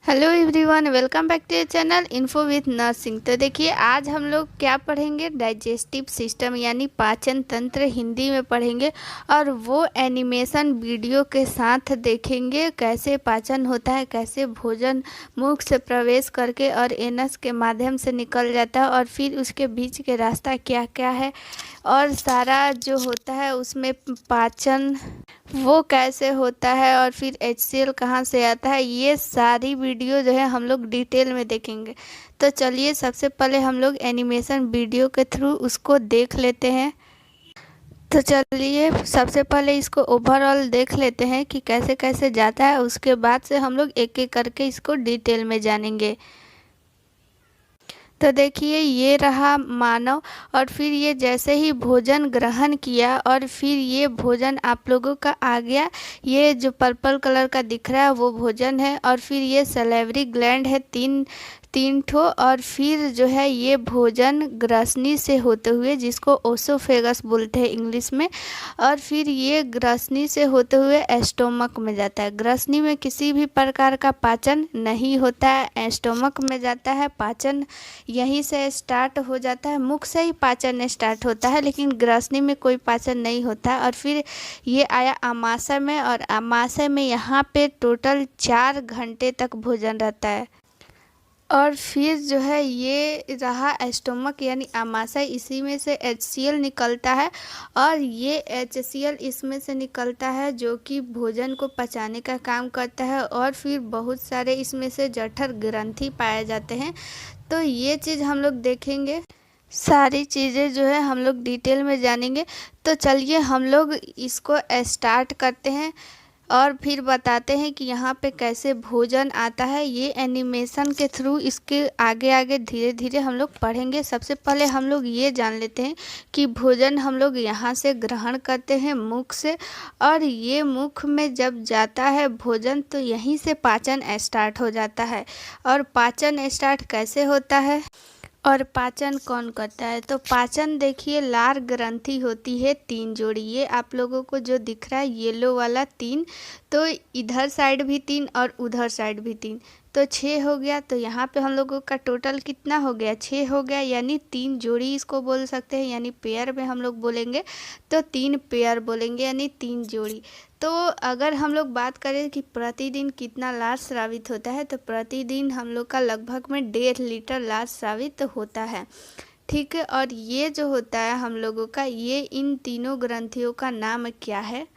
Hello everyone, welcome back to channel info with nursing. तो देखिए, आज हम लोग क्या पढ़ेंगे, डाइजेस्टिव सिस्टम यानी पाचन तंत्र हिंदी में पढ़ेंगे और वो एनिमेशन वीडियो के साथ देखेंगे कैसे पाचन होता है, कैसे भोजन मुख से प्रवेश करके और एनस के माध्यम से निकल जाता है और फिर उसके बीच के रास्ता क्या क्या है और सारा जो होता है उसमें पाचन वो कैसे होता है और फिर HCl कहाँ से आता है। ये सारी वीडियो जो है हम लोग डिटेल में देखेंगे। तो चलिए, सबसे पहले हम लोग एनिमेशन वीडियो के थ्रू उसको देख लेते हैं। तो चलिए, सबसे पहले इसको ओवरऑल देख लेते हैं कि कैसे कैसे जाता है, उसके बाद से हम लोग एक एक करके इसको डिटेल में जानेंगे। तो देखिए, ये रहा मानव और फिर ये जैसे ही भोजन ग्रहण किया और फिर ये भोजन आप लोगों का आ गया। ये जो पर्पल कलर का दिख रहा है वो भोजन है और फिर ये सलेवरी ग्लैंड है, तीन तीन ठो। और फिर जो है ये भोजन ग्रसनी से होते हुए, जिसको ओसोफेगस बोलते हैं इंग्लिश में, और फिर ये ग्रसनी से होते हुए एस्टोमक में जाता है। ग्रसनी में किसी भी प्रकार का पाचन नहीं होता है, एस्टोमक में जाता है। पाचन यहीं से स्टार्ट हो जाता है, मुख से ही पाचन स्टार्ट होता है, लेकिन ग्रसनी में कोई पाचन नहीं होता। और फिर ये आया आमाशय में और आमाशय में यहाँ पे टोटल 4 घंटे तक भोजन रहता है। और फिर जो है ये रहा एस्टोमक यानी आमाशय, इसी में से HCl निकलता है और ये HCl इसमें से निकलता है जो कि भोजन को पचाने का काम करता है। और फिर बहुत सारे इसमें से जठर ग्रंथि पाए जाते हैं। तो ये चीज़ हम लोग देखेंगे, सारी चीज़ें जो है हम लोग डिटेल में जानेंगे। तो चलिए हम लोग इसको स्टार्ट करते हैं और फिर बताते हैं कि यहाँ पे कैसे भोजन आता है। ये एनिमेशन के थ्रू इसके आगे आगे धीरे धीरे हम लोग पढ़ेंगे। सबसे पहले हम लोग ये जान लेते हैं कि भोजन हम लोग यहाँ से ग्रहण करते हैं मुख से, और ये मुख में जब जाता है भोजन तो यहीं से पाचन स्टार्ट हो जाता है। और पाचन स्टार्ट कैसे होता है और पाचन कौन करता है, तो पाचन देखिए, लार ग्रंथि होती है 3 जोड़ी। ये आप लोगों को जो दिख रहा है येलो वाला 3, तो इधर साइड भी 3 और उधर साइड भी 3, तो 6 हो गया। तो यहाँ पे हम लोगों का टोटल कितना हो गया, 6 हो गया, यानी 3 जोड़ी इसको बोल सकते हैं, यानी पेयर में हम लोग बोलेंगे तो 3 पेयर बोलेंगे, यानी 3 जोड़ी। तो अगर हम लोग बात करें कि प्रतिदिन कितना लार स्रावित होता है, तो प्रतिदिन हम लोग का लगभग में 1.5 लीटर लार स्रावित होता है। ठीक है, और ये जो होता है हम लोगों का, ये इन तीनों ग्रंथियों का नाम क्या है,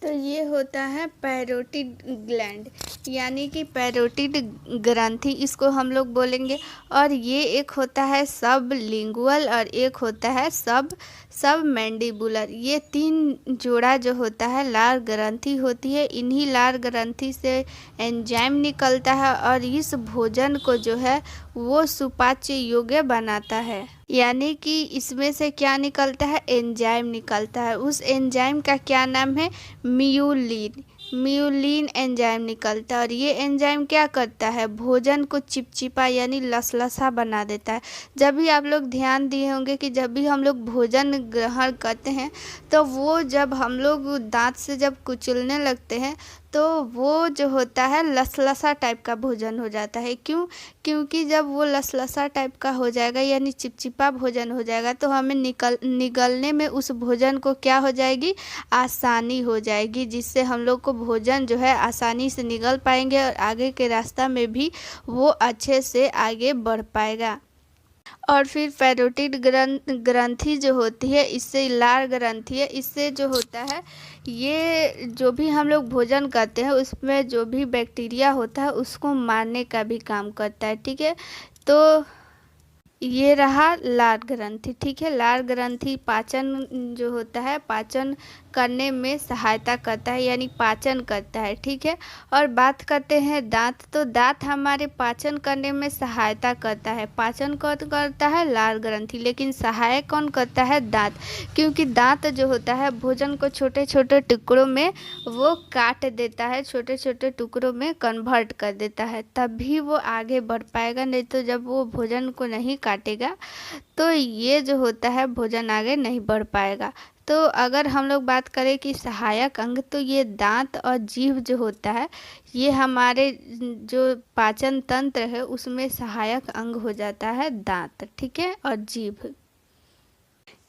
तो ये होता है पैरोटिड ग्लैंड, यानी कि पैरोटिड ग्रंथि इसको हम लोग बोलेंगे। और ये एक होता है सब लिंगुअल और एक होता है सब मैंडिबुलर। ये 3 जोड़ा जो होता है लार ग्रंथि होती है। इन्हीं लार ग्रंथि से एंजाइम निकलता है और इस भोजन को जो है वो सुपाच्य योग्य बनाता है। यानी कि इसमें से क्या निकलता है, एंजाइम निकलता है। उस एंजाइम का क्या नाम है, म्यूलिन एंजाइम निकलता है। और ये एंजाइम क्या करता है, भोजन को चिपचिपा यानी लसलसा बना देता है। जब भी आप लोग ध्यान दिए होंगे कि जब भी हम लोग भोजन ग्रहण करते हैं तो वो जब हम लोग दांत से जब कुचलने लगते हैं तो वो जो होता है लसलसा टाइप का भोजन हो जाता है। क्योंकि जब वो लसलसा टाइप का हो जाएगा यानी चिपचिपा भोजन हो जाएगा तो हमें निगलने में उस भोजन को क्या हो जाएगी, आसानी हो जाएगी, जिससे हम लोग को भोजन जो है आसानी से निगल पाएंगे और आगे के रास्ता में भी वो अच्छे से आगे बढ़ पाएगा। और फिर पैरोटिड ग्रंथि जो होती है, इससे लार ग्रंथि है, इससे जो होता है ये जो भी हम लोग भोजन करते हैं उसमें जो भी बैक्टीरिया होता है उसको मारने का भी काम करता है। ठीक है, तो ये रहा लार ग्रंथि। ठीक है, लार ग्रंथि पाचन जो होता है पाचन करने में सहायता करता है, यानी पाचन करता है। ठीक है, और बात करते हैं दांत, तो दांत हमारे पाचन करने में सहायता करता है। पाचन कौन करता है, लार ग्रंथि, लेकिन सहायक कौन करता है, दांत। क्योंकि दांत जो होता है भोजन को छोटे छोटे टुकड़ों में वो काट देता है, छोटे छोटे टुकड़ों में कन्वर्ट कर देता है, तभी वो आगे बढ़ पाएगा। नहीं तो जब वो भोजन को नहीं काटेगा तो ये जो होता है भोजन आगे नहीं बढ़ पाएगा। तो अगर हम लोग बात करें कि सहायक अंग, तो ये दांत और जीभ जो होता है, ये हमारे जो पाचन तंत्र है उसमें सहायक अंग हो जाता है दांत, ठीक है, और जीभ।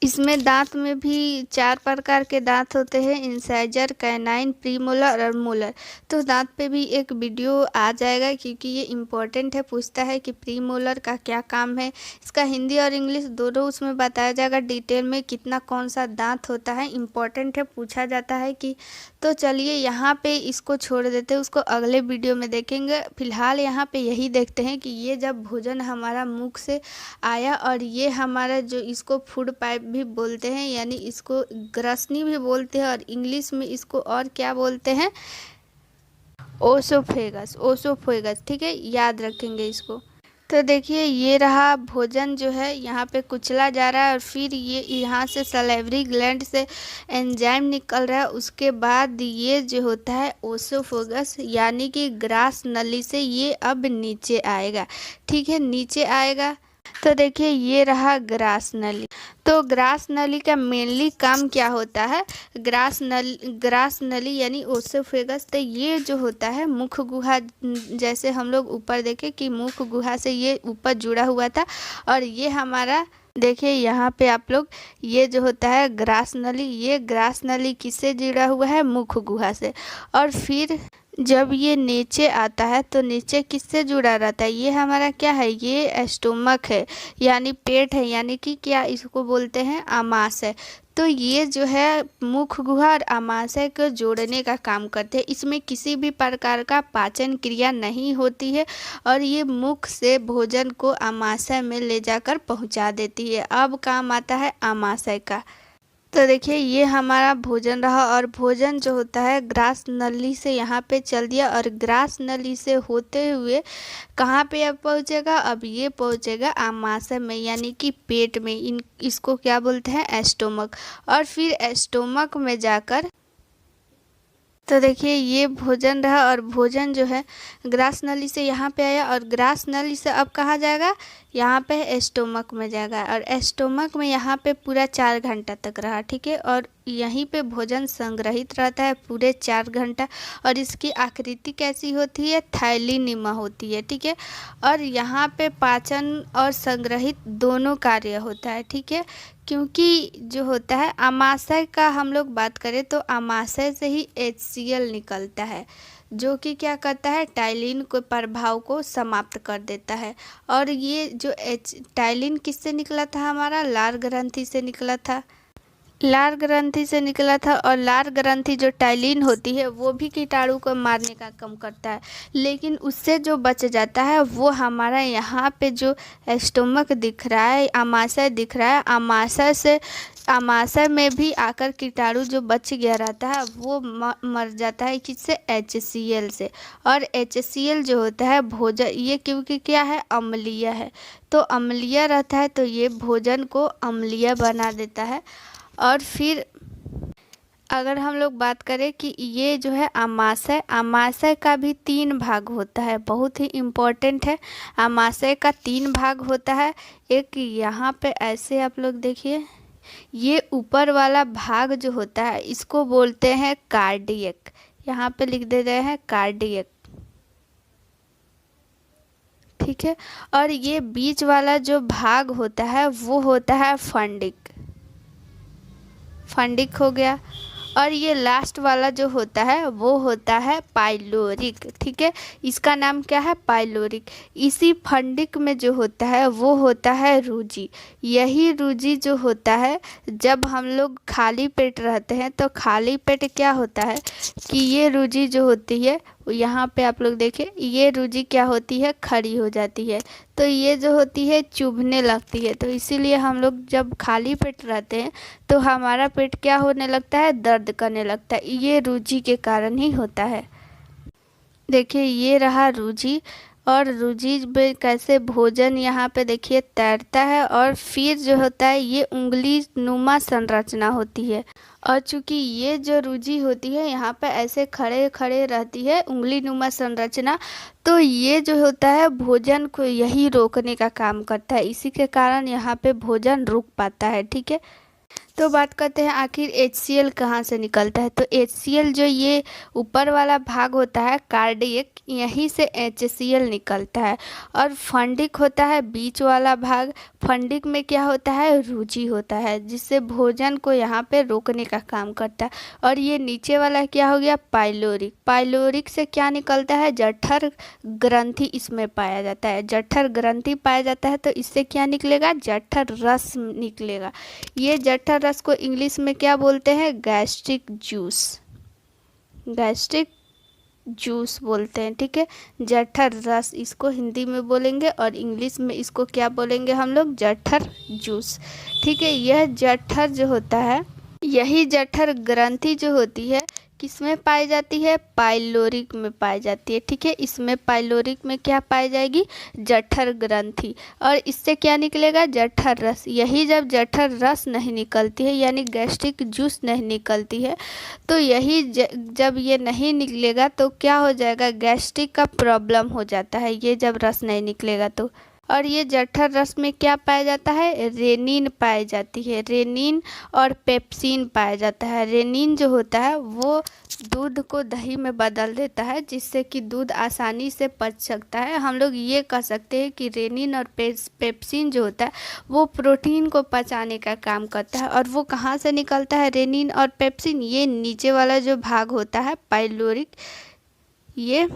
इसमें दांत में भी 4 प्रकार के दांत होते हैं, इंसाइजर, कैनाइन, प्रीमोलर और मोलर। तो दांत पे भी एक वीडियो आ जाएगा क्योंकि ये इम्पोर्टेंट है, पूछता है कि प्रीमोलर का क्या काम है। इसका हिंदी और इंग्लिश दोनों उसमें बताया जाएगा डिटेल में, कितना कौन सा दांत होता है, इम्पोर्टेंट है, पूछा जाता है कि। तो चलिए यहाँ पे इसको छोड़ देते हैं, उसको अगले वीडियो में देखेंगे। फिलहाल यहाँ पे यही देखते हैं कि ये जब भोजन हमारा मुख से आया और ये हमारा जो इसको फूड पाइप भी बोलते हैं, यानी इसको ग्रसनी भी बोलते हैं और इंग्लिश में इसको और क्या बोलते हैं, ओसोफेगस, ओसोफेगस, ठीक है, याद रखेंगे इसको। तो देखिए ये रहा भोजन जो है यहाँ पे कुचला जा रहा है और फिर ये यहाँ से सलेवरी ग्लैंड से एंजाइम निकल रहा है। उसके बाद ये जो होता है ओसोफेगस यानी कि ग्रास नली से ये अब नीचे आएगा, ठीक है, नीचे आएगा। तो देखिए ये रहा ग्रास नली। तो ग्रास नली का मेनली काम क्या होता है, ग्रास नली यानी ओसोफेगस, तो ये जो होता है मुख गुहा, जैसे हम लोग ऊपर देखें कि मुख गुहा से ये ऊपर जुड़ा हुआ था और ये हमारा देखिए यहाँ पे आप लोग, ये जो होता है ग्रास नली, ये ग्रास नली किससे जुड़ा हुआ है, मुख गुहा से। और फिर जब ये नीचे आता है तो नीचे किससे जुड़ा रहता है, ये हमारा क्या है, ये एस्टोमक है यानी पेट है, यानी कि क्या इसको बोलते हैं, आमाशय। तो ये जो है मुख गुहा और आमाशय को जोड़ने का काम करते हैं। इसमें किसी भी प्रकार का पाचन क्रिया नहीं होती है और ये मुख से भोजन को आमाशय में ले जाकर पहुंचा देती है। अब काम आता है आमाशय का। तो देखिए ये हमारा भोजन रहा और भोजन जो होता है ग्रास नली से यहाँ पे चल दिया और ग्रास नली से होते हुए कहाँ पे अब पहुँचेगा, अब ये पहुँचेगा आमाशय में यानी कि पेट में, इसको क्या बोलते हैं, एस्टोमक। और फिर एस्टोमक में जाकर, तो देखिए ये भोजन रहा और भोजन जो है ग्रास नली से यहाँ पे आया और ग्रास नली से अब कहाँ जाएगा, यहाँ पे एस्टोमक में जाएगा और एस्टोमक में यहाँ पे पूरा 4 घंटा तक रहा, ठीक है, और यहीं पे भोजन संग्रहित रहता है पूरे 4 घंटा। और इसकी आकृति कैसी होती है, थैलीनुमा होती है, ठीक है। और यहाँ पे पाचन और संग्रहित दोनों कार्य होता है, ठीक है, क्योंकि जो होता है आमाशय का हम लोग बात करें तो आमाशय से ही HCl निकलता है जो कि क्या करता है, टाइलिन को प्रभाव को समाप्त कर देता है। और ये जो टाइलिन किससे निकला था, हमारा लार ग्रंथि से निकला था, लार ग्रंथि से निकला था। और लार ग्रंथि जो टाइलिन होती है वो भी कीटाणु को मारने का काम करता है, लेकिन उससे जो बच जाता है वो हमारा यहाँ पे जो एस्टोमक दिख रहा है, आमाशय दिख रहा है, आमाशय से, आमाशय में भी आकर कीटाणु जो बच गया रहता है वो मर जाता है, किससे, HCl से। और HCl जो होता है भोजन, ये क्योंकि क्या है, अम्लीय है, तो अम्लीय रहता है तो ये भोजन को अम्लीय बना देता है। और फिर अगर हम लोग बात करें कि ये जो है आमाशय, आमाशय का भी 3 भाग होता है, बहुत ही इम्पोर्टेंट है। आमाशय का 3 भाग होता है। एक यहाँ पे ऐसे आप लोग देखिए, ये ऊपर वाला भाग जो होता है इसको बोलते हैं कार्डियक, यहाँ पे लिख दे रहे हैं कार्डियक, ठीक है। और ये बीच वाला जो भाग होता है वो होता है फंडिक, फंडिक हो गया। और ये लास्ट वाला जो होता है वो होता है पाइलोरिक, ठीक है, इसका नाम क्या है, पाइलोरिक। इसी फंडिक में जो होता है वो होता है रूजी। यही रूजी जो होता है जब हम लोग खाली पेट रहते हैं तो खाली पेट क्या होता है कि ये रूजी जो होती है, यहाँ पे आप लोग देखें, ये रूजी क्या होती है, खड़ी हो जाती है, तो ये जो होती है चुभने लगती है। तो इसीलिए हम लोग जब खाली पेट रहते हैं तो हमारा पेट क्या होने लगता है, दर्द करने लगता है, ये रूजी के कारण ही होता है। देखिए ये रहा रूजी, और रूजी में कैसे भोजन यहाँ पे देखिए तैरता है और फिर जो होता है ये उंगली नुमा संरचना होती है। और चूंकि ये जो रूजी होती है यहाँ पे ऐसे खड़े खड़े रहती है उंगली नुमा संरचना, तो ये जो होता है भोजन को यही रोकने का काम करता है, इसी के कारण यहाँ पे भोजन रुक पाता है, ठीक है। तो बात करते हैं आखिर HCl कहाँ से निकलता है। तो HCl जो ये ऊपर वाला भाग होता है कार्डियक, यहीं से HCl निकलता है। और फंडिक होता है बीच वाला भाग। फंडिक में क्या होता है, रुचि होता है, जिससे भोजन को यहाँ पे रोकने का काम करता है। और ये नीचे वाला क्या हो गया, पाइलोरिक। पाइलोरिक से क्या निकलता है, जठर ग्रंथि इसमें पाया जाता है। जठर ग्रंथि पाया जाता है तो इससे क्या निकलेगा, जठर रस निकलेगा। ये जठर रस को इंग्लिश में क्या बोलते हैं, गैस्ट्रिक जूस। गैस्ट्रिक जूस बोलते हैं, ठीक है। जठर रस इसको हिंदी में बोलेंगे और इंग्लिश में इसको क्या बोलेंगे हम लोग, जठर जूस, ठीक है। यह जठर जो होता है, यही जठर ग्रंथि जो होती है किस में पाई जाती है, पाइलोरिक में पाई जाती है, ठीक है। इसमें पाइलोरिक में क्या पाई जाएगी, जठर ग्रंथि। और इससे क्या निकलेगा, जठर रस। यही जब जठर रस नहीं निकलती है यानी गैस्ट्रिक जूस नहीं निकलती है, तो यही जब ये नहीं निकलेगा तो क्या हो जाएगा, गैस्ट्रिक का प्रॉब्लम हो जाता है, ये जब रस नहीं निकलेगा तो। और ये जठर रस में क्या पाया जाता है, रेनिन पाई जाती है। रेनिन और पेप्सिन पाया जाता है। रेनिन जो होता है वो दूध को दही में बदल देता है, जिससे कि दूध आसानी से पच सकता है। हम लोग ये कह सकते हैं कि रेनिन और पेप्सिन जो होता है वो प्रोटीन को पचाने का काम करता है। और वो कहाँ से निकलता है, रेनिन और पेप्सिन, ये नीचे वाला जो भाग होता है पाइलोरिक, ये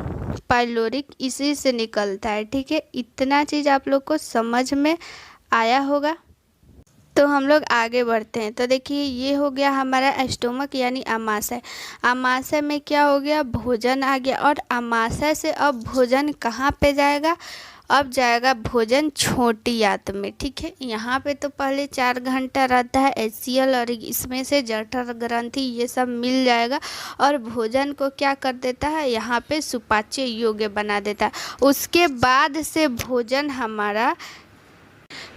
पाइलोरिक इसी से निकलता है, ठीक है। इतना चीज़ आप लोग को समझ में आया होगा। तो हम लोग आगे बढ़ते हैं। तो देखिए ये हो गया हमारा स्टोमक यानी आमाशय। आमाशय में क्या हो गया, भोजन आ गया। और आमाशय से अब भोजन कहाँ पे जाएगा, अब जाएगा भोजन छोटी आंत में, ठीक है। यहाँ पे तो पहले 4 घंटा रहता है HCl और इसमें से जठर ग्रंथि ये सब मिल जाएगा और भोजन को क्या कर देता है, यहाँ पे सुपाच्य योग्य बना देता है। उसके बाद से भोजन हमारा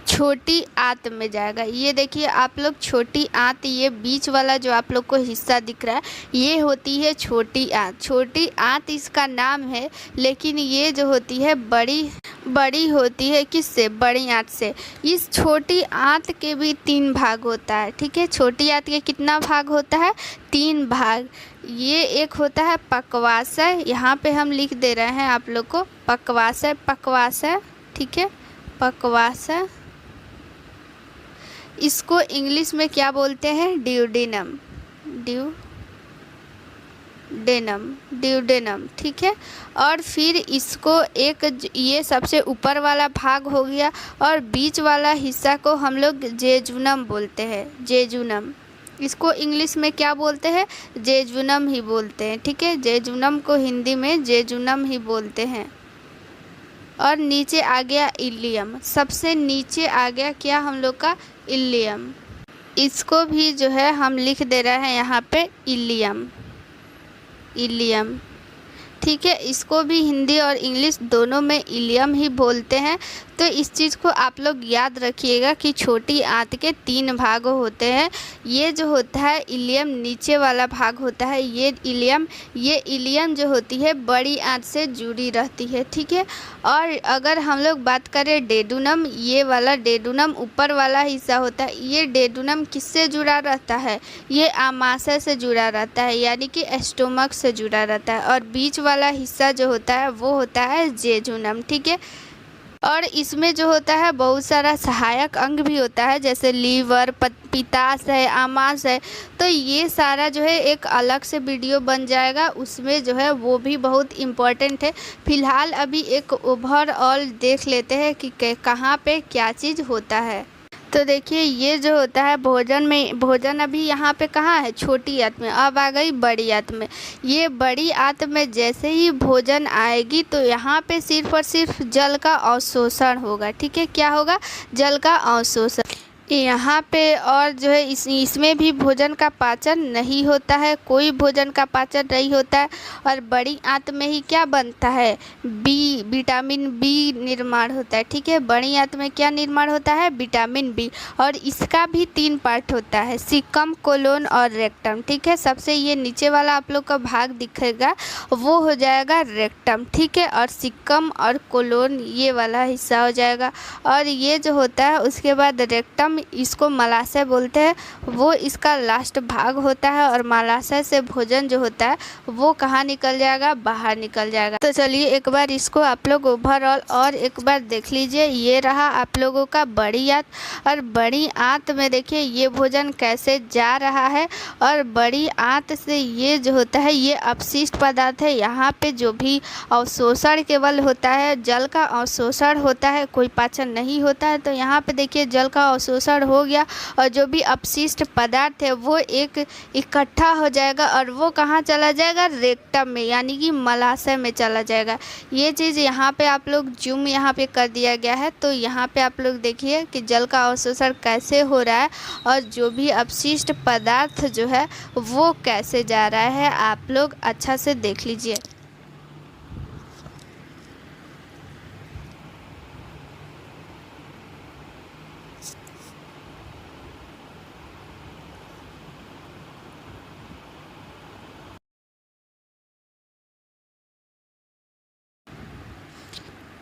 छोटी आंत में जाएगा। ये देखिए आप लोग, छोटी आंत, ये बीच वाला जो आप लोग को हिस्सा दिख रहा है ये होती है छोटी आंत। छोटी आंत इसका नाम है, लेकिन ये जो होती है बड़ी होती है किससे, बड़ी आंत से। इस छोटी आंत के भी 3 भाग होता है, ठीक है। छोटी आंत के कितना भाग होता है, 3 भाग। ये एक होता है पक्वाशय, यहाँ पे हम लिख दे रहे हैं आप लोग को पक्वाशय, पक्वाशय, ठीक है, पक्वाशय। इसको इंग्लिश में क्या बोलते हैं, ड्यूडेनम, ड्यूडेनम, ठीक है। और फिर इसको एक, ये सबसे ऊपर वाला भाग हो गया और बीच वाला हिस्सा को हम लोग जेजुनम बोलते हैं, जेजुनम। इसको इंग्लिश में क्या बोलते हैं, जेजुनम ही बोलते हैं, ठीक है। जेजुनम को हिंदी में जेजुनम ही बोलते हैं। और नीचे आ गया इलियम, सबसे नीचे आ गया क्या हम लोग का, इलियम। इसको भी जो है हम लिख दे रहे हैं यहाँ पे इलियम, इलियम, ठीक है। इसको भी हिंदी और इंग्लिश दोनों में इलियम ही बोलते हैं। तो इस चीज़ को आप लोग याद रखिएगा कि छोटी आंत के 3 भाग होते हैं। ये जो होता है इलियम, नीचे वाला भाग होता है ये इलियम जो होती है बड़ी आंत से जुड़ी रहती है, ठीक है। और अगर हम लोग बात करें डेडुनम, ये वाला डेडुनम ऊपर वाला हिस्सा होता है, ये डेडुनम किससे जुड़ा रहता है, ये आमाशय से जुड़ा रहता है, यानी कि स्टोमक से जुड़ा रहता है। और बीच वाला हिस्सा जो होता है वो होता है जेजुनम, ठीक है। और इसमें जो होता है बहुत सारा सहायक अंग भी होता है, जैसे लीवर, पित्ताशय है, आमाशय है। तो ये सारा जो है एक अलग से वीडियो बन जाएगा, उसमें जो है वो भी बहुत इम्पोर्टेंट है। फ़िलहाल अभी एक ओवरऑल देख लेते हैं कि कहाँ पे क्या चीज़ होता है। तो देखिए ये जो होता है भोजन अभी यहाँ पे कहाँ है, छोटी आंत में। अब आ गई बड़ी आंत में। ये बड़ी आंत में जैसे ही भोजन आएगी तो यहाँ पे सिर्फ और सिर्फ जल का अवशोषण होगा, ठीक है। क्या होगा, जल का अवशोषण यहाँ पे। और जो है इसमें भी भोजन का पाचन नहीं होता है, कोई भोजन का पाचन नहीं होता है। और बड़ी आंत में ही क्या बनता है, विटामिन बी निर्माण होता है, ठीक है। बड़ी आंत में क्या निर्माण होता है, विटामिन बी। और इसका भी 3 पार्ट होता है, सिक्कम, कोलोन और रेक्टम, ठीक है। सबसे ये नीचे वाला आप लोग का भाग दिखेगा वो हो जाएगा रेक्टम, ठीक है। और सिक्कम और कोलोन ये वाला हिस्सा हो जाएगा। और ये जो होता है उसके बाद रेक्टम इसको मलाशय बोलते हैं, वो इसका लास्ट भाग होता है। और मलाशय से भोजन जो होता है वो कहाँ निकल जाएगा, बाहर निकल जाएगा। तो चलिए एक बार इसको आप लोग ओवरऑल और एक बार देख लीजिए। ये रहा आप लोगों का बड़ी आंत, और बड़ी आंत में देखिए ये भोजन कैसे जा रहा है। और बड़ी आंत से ये जो होता है ये अपशिष्ट पदार्थ है। यहाँ पे जो भी अवशोषण केवल होता है, जल का अवशोषण होता है, कोई पाचन नहीं होता है। तो यहाँ पे देखिए जल का अवशोषण हो गया और जो भी अपशिष्ट पदार्थ है वो एक इकट्ठा हो जाएगा और वो कहाँ चला जाएगा, रेक्टम में, यानी कि मलाशय में चला जाएगा। ये चीज़ यहाँ पे आप लोग जूम यहाँ पे कर दिया गया है। तो यहाँ पे आप लोग देखिए कि जल का अवशोषण कैसे हो रहा है और जो भी अपशिष्ट पदार्थ जो है वो कैसे जा रहा है, आप लोग अच्छा से देख लीजिए।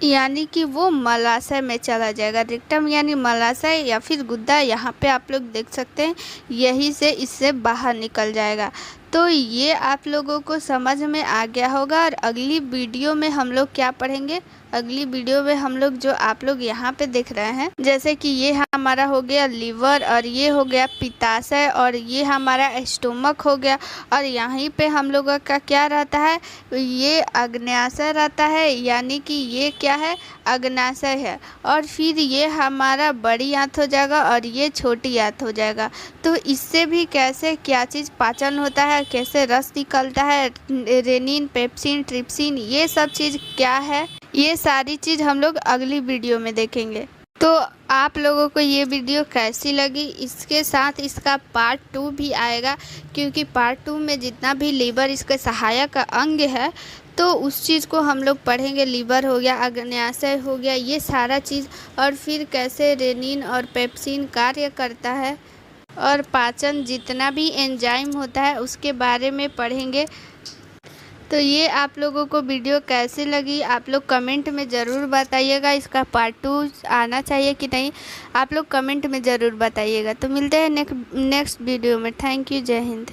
यानी कि वो मलाशय में चला जाएगा। रेक्टम यानी मलाशय या फिर गुद्दा, यहाँ पे आप लोग देख सकते हैं, यही से इससे बाहर निकल जाएगा। तो ये आप लोगों को समझ में आ गया होगा। और अगली वीडियो में हम लोग क्या पढ़ेंगे, अगली वीडियो में हम लोग जो आप लोग यहाँ पे देख रहे हैं, जैसे कि ये हमारा हो गया लीवर और ये हो गया पित्ताशय और ये हमारा स्टोमक हो गया। और यहीं पे हम लोगों का क्या रहता है, ये अग्न्याशय रहता है, यानी कि ये क्या है, अग्न्याशय है। और फिर ये हमारा बड़ी आंत हो जाएगा और ये छोटी आंत हो जाएगा। तो इससे भी कैसे क्या चीज़ पाचन होता है, कैसे रस निकलता है, रेनिन, पेप्सिन, ट्रिप्सिन, ये सब चीज़ क्या है, ये सारी चीज़ हम लोग अगली वीडियो में देखेंगे। तो आप लोगों को ये वीडियो कैसी लगी, इसके साथ इसका पार्ट 2 भी आएगा, क्योंकि पार्ट 2 में जितना भी लीवर इसके सहायक अंग है तो उस चीज़ को हम लोग पढ़ेंगे। लीवर हो गया, अग्न्याशय हो गया, ये सारा चीज़, और फिर कैसे रेनिन और पेप्सिन कार्य करता है और पाचन जितना भी एंजाइम होता है उसके बारे में पढ़ेंगे। तो ये आप लोगों को वीडियो कैसी लगी आप लोग कमेंट में ज़रूर बताइएगा। इसका पार्ट 2 आना चाहिए कि नहीं, आप लोग कमेंट में ज़रूर बताइएगा। तो मिलते हैं नेक्स्ट वीडियो में। थैंक यू, जय हिंद।